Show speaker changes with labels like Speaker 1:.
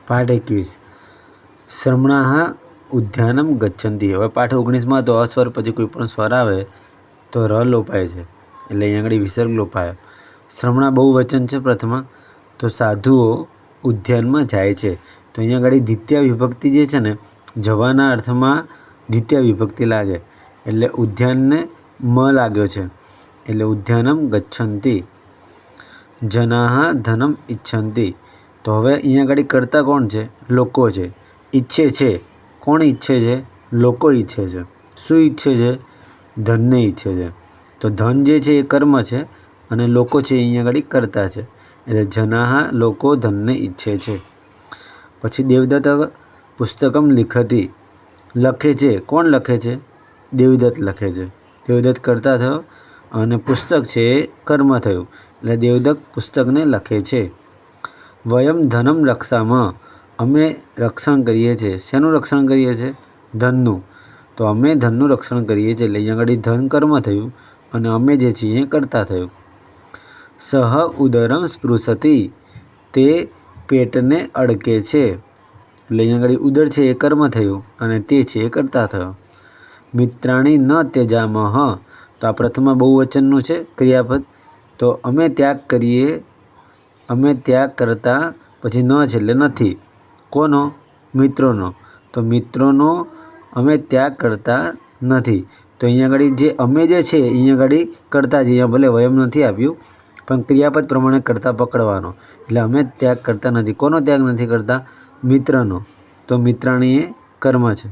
Speaker 1: પાઠ 21 શ્રમણાઃ ઉદ્યાનમ ગચ્છન્તિ। હવે પાઠ 19માં તો અસ્વર પછી કોઈ પણ સ્વર આવે તો ર લોપાય છે, એટલે અહીંયા આગળ વિસર્ગ લોપાયો। શ્રમણા બહુવચન છે પ્રથમા, તો સાધુઓ ઉદ્યાનમાં જાય છે, તો અહીંયા આગળ દ્વિતીય વિભક્તિ જે છે ને જવાના અર્થમાં દ્વિતીય વિભક્તિ લાગે, એટલે ઉદ્યાનને મ લાગ્યો છે, એટલે ઉદ્યાનમ ગચ્છન્તિ। જનાઃ ધનમ ઇચ્છન્તિ, તો હવે અહીંયા આગળ કરતા કોણ છે? લોકો છે। ઈચ્છે છે, કોણ ઈચ્છે છે? લોકો ઈચ્છે છે। શું ઈચ્છે છે? ધનને ઈચ્છે છે। તો ધન જે છે એ કર્મ છે અને લોકો છે અહીંયા આગળ કરતા છે, એટલે જનાઃ લોકો ધનને ઈચ્છે છે। પછી દેવદત્ત પુસ્તકમ લિખતિ, લખે છે, કોણ લખે છે? દેવદત્ત લખે છે। દેવદત્ત કરતા થયો અને પુસ્તક છે એ કર્મ થયું, એટલે દેવદત્ત પુસ્તકને લખે છે। વયમ ધનમ રક્ષામઃ, અમે રક્ષણ કરીએ છીએ। શેનું રક્ષણ કરીએ છીએ? ધનનું। તો અમે ધનનું રક્ષણ કરીએ છીએ, એટલે અહીંયા આગળ ધન કર્મ થયું અને અમે જે છીએ એ કરતા થયું। સહ ઉદરમ સ્પૃશતિ, તે પેટને અડકે છે, એટલે અહીંયા આગળ ઉદર છે એ કર્મ થયું અને તે છે એ કરતા થયો। મિત્રાણી ન ત્યજામઃ, તો આ પ્રથમા બહુવચનનું છે ક્રિયાપદ, તો અમે ત્યાગ કરીએ, અમે ત્યાગ કરતા પછી ન છે એટલે નથી, કોનો? મિત્રોનો। તો મિત્રોનો અમે ત્યાગ કરતા નથી, તો અહીંયા આગળ જે અમે જે છે અહીંયા આગળ કરતા જ, અહીંયા ભલે વયમ નથી આપ્યું પણ ક્રિયાપદ પ્રમાણે કરતા પકડવાનો, એટલે અમે ત્યાગ કરતા નથી। કોનો ત્યાગ નથી કરતા? મિત્રનો। તો મિત્રાણી એ કર્મ છે।